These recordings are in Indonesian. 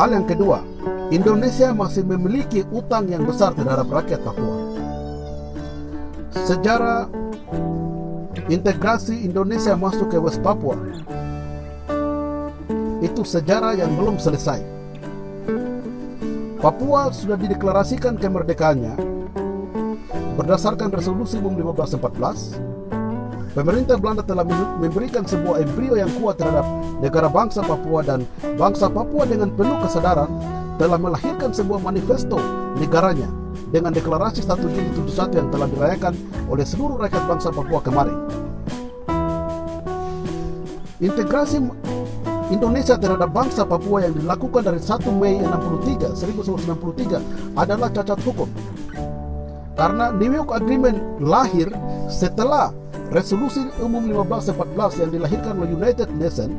Hal yang kedua, Indonesia masih memiliki utang yang besar terhadap rakyat Papua. Sejarah integrasi Indonesia masuk ke West Papua itu sejarah yang belum selesai. Papua sudah dideklarasikan kemerdekaannya berdasarkan resolusi UMM 1514. Pemerintah Belanda telah memberikan sebuah embrio yang kuat terhadap negara bangsa Papua, dan bangsa Papua dengan penuh kesadaran telah melahirkan sebuah manifesto negaranya dengan deklarasi 1 Juni 71 yang telah dirayakan oleh seluruh rakyat bangsa Papua kemarin. Integrasi Indonesia terhadap bangsa Papua yang dilakukan dari 1 Mei 1963 adalah cacat hukum. Karena New York Agreement lahir setelah resolusi umum 1514 yang dilahirkan oleh United Nations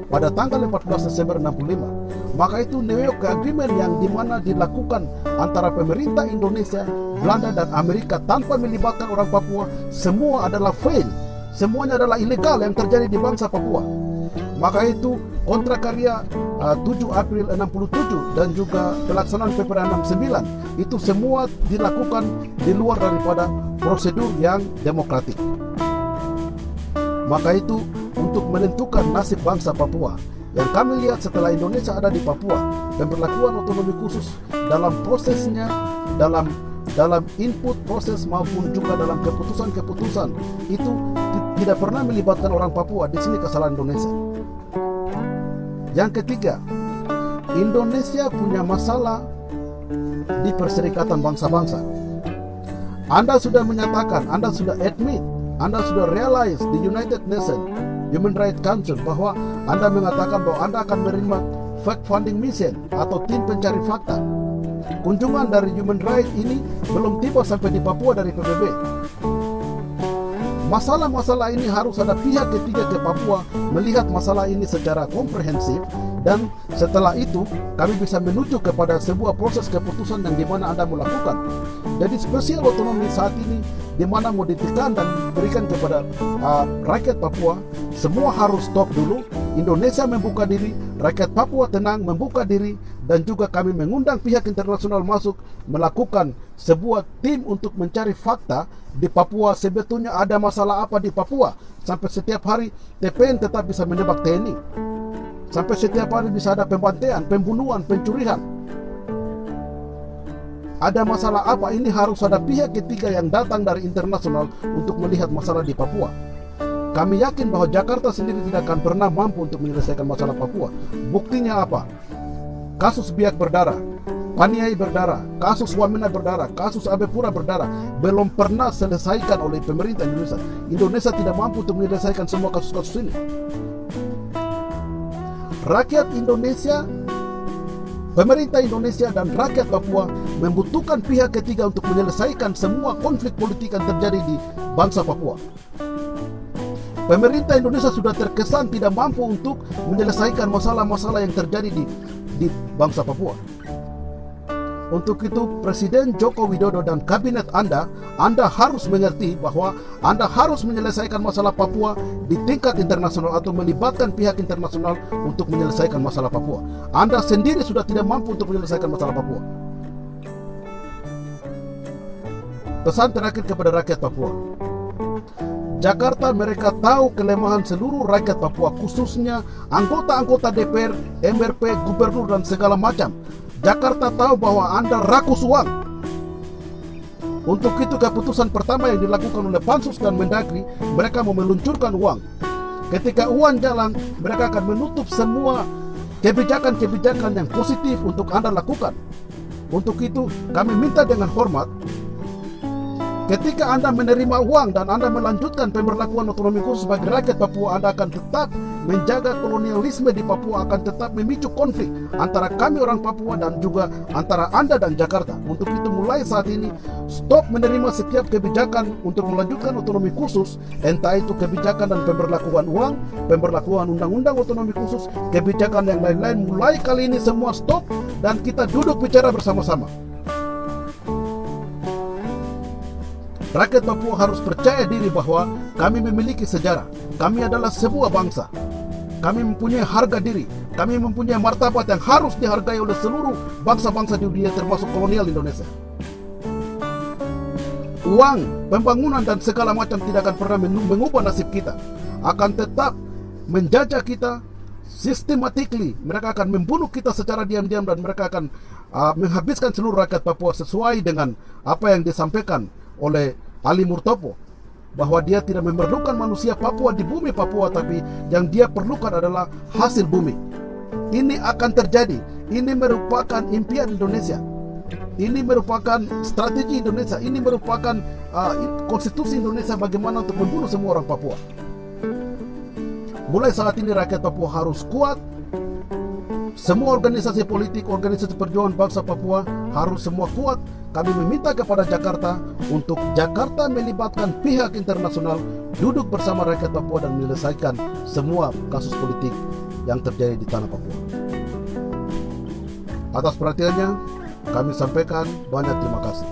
pada tanggal 14 Desember 65. Maka itu New York Agreement yang dimana dilakukan antara pemerintah Indonesia, Belanda dan Amerika tanpa melibatkan orang Papua, semua adalah fail. Semuanya adalah ilegal yang terjadi di bangsa Papua. Maka itu kontrak karya 7 April 67 dan juga pelaksanaan PPR 69 itu semua dilakukan di luar daripada prosedur yang demokratik. Maka itu untuk menentukan nasib bangsa Papua, yang kami lihat setelah Indonesia ada di Papua, pemberlakuan otonomi khusus dalam prosesnya, dalam input proses maupun juga dalam keputusan-keputusan itu tidak pernah melibatkan orang Papua. Di sini kesalahan Indonesia. Yang ketiga, Indonesia punya masalah di Perserikatan Bangsa-Bangsa. Anda sudah menyatakan, Anda sudah admit, Anda sudah realize di United Nations Human Rights Council bahwa Anda mengatakan bahwa Anda akan menerima fact finding mission atau tim pencari fakta. Kunjungan dari Human Rights ini belum tiba sampai di Papua dari PBB. Masalah-masalah ini harus ada pihak ketiga ke Papua melihat masalah ini secara komprehensif, dan setelah itu kami bisa menuju kepada sebuah proses keputusan yang dimana Anda melakukan. Jadi spesial otonomi saat ini dimana mau ditekan dan diberikan kepada rakyat Papua, semua harus stop dulu. Indonesia membuka diri, rakyat Papua tenang membuka diri, dan juga kami mengundang pihak internasional masuk melakukan sebuah tim untuk mencari fakta di Papua. Sebetulnya ada masalah apa di Papua sampai setiap hari TPN tetap bisa menembak TNI, sampai setiap hari bisa ada pembantaian, pembunuhan, pencurian. Ada masalah apa? Ini harus ada pihak ketiga yang datang dari internasional untuk melihat masalah di Papua. Kami yakin bahwa Jakarta sendiri tidak akan pernah mampu untuk menyelesaikan masalah Papua. Buktinya apa? Kasus Biak berdarah, Paniai berdarah, kasus Wamena berdarah, kasus Abe Pura berdarah, belum pernah selesaikan oleh pemerintah Indonesia. Indonesia tidak mampu untuk menyelesaikan semua kasus-kasus ini. Rakyat Indonesia, pemerintah Indonesia dan rakyat Papua membutuhkan pihak ketiga untuk menyelesaikan semua konflik politik yang terjadi di bangsa Papua. Pemerintah Indonesia sudah terkesan tidak mampu untuk menyelesaikan masalah-masalah yang terjadi di bangsa Papua. Untuk itu Presiden Joko Widodo dan kabinet Anda harus mengerti bahwa Anda harus menyelesaikan masalah Papua di tingkat internasional atau melibatkan pihak internasional untuk menyelesaikan masalah Papua. Anda sendiri sudah tidak mampu untuk menyelesaikan masalah Papua. Pesan terakhir kepada rakyat Papua. Jakarta mereka tahu kelemahan seluruh rakyat Papua, khususnya anggota-anggota DPR, MRP, gubernur dan segala macam. Jakarta tahu bahwa Anda rakus uang. Untuk itu keputusan pertama yang dilakukan oleh Pansus dan Mendagri, mereka mau meluncurkan uang. Ketika uang jalan, mereka akan menutup semua kebijakan-kebijakan yang positif untuk Anda lakukan. Untuk itu kami minta dengan hormat, ketika Anda menerima uang dan Anda melanjutkan pemberlakuan otonomi khusus bagi rakyat Papua, Anda akan tetap menjaga kolonialisme di Papua, akan tetap memicu konflik antara kami orang Papua dan juga antara Anda dan Jakarta. Untuk itu mulai saat ini, stop menerima setiap kebijakan untuk melanjutkan otonomi khusus, entah itu kebijakan dan pemberlakuan uang, pemberlakuan undang-undang otonomi khusus, kebijakan yang lain-lain. Mulai kali ini semua stop dan kita duduk bicara bersama-sama. Rakyat Papua harus percaya diri bahwa kami memiliki sejarah. Kami adalah sebuah bangsa. Kami mempunyai harga diri. Kami mempunyai martabat yang harus dihargai oleh seluruh bangsa-bangsa di dunia, termasuk kolonial Indonesia. Uang, pembangunan, dan segala macam tidak akan pernah mengubah nasib kita. Akan tetap menjajah kita systematically. Mereka akan membunuh kita secara diam-diam, dan mereka akan menghabiskan seluruh rakyat Papua sesuai dengan apa yang disampaikan oleh Ali Murtopo, bahwa dia tidak memerlukan manusia Papua di bumi Papua, tapi yang dia perlukan adalah hasil bumi. Ini akan terjadi. Ini merupakan impian Indonesia. Ini merupakan strategi Indonesia. Ini merupakan konstitusi Indonesia bagaimana untuk membunuh semua orang Papua. Mulai saat ini rakyat Papua harus kuat. Semua organisasi politik, organisasi perjuangan bangsa Papua harus semua kuat. Kami meminta kepada Jakarta untuk Jakarta melibatkan pihak internasional, duduk bersama rakyat Papua dan menyelesaikan semua kasus politik yang terjadi di tanah Papua. Atas perhatiannya, kami sampaikan banyak terima kasih.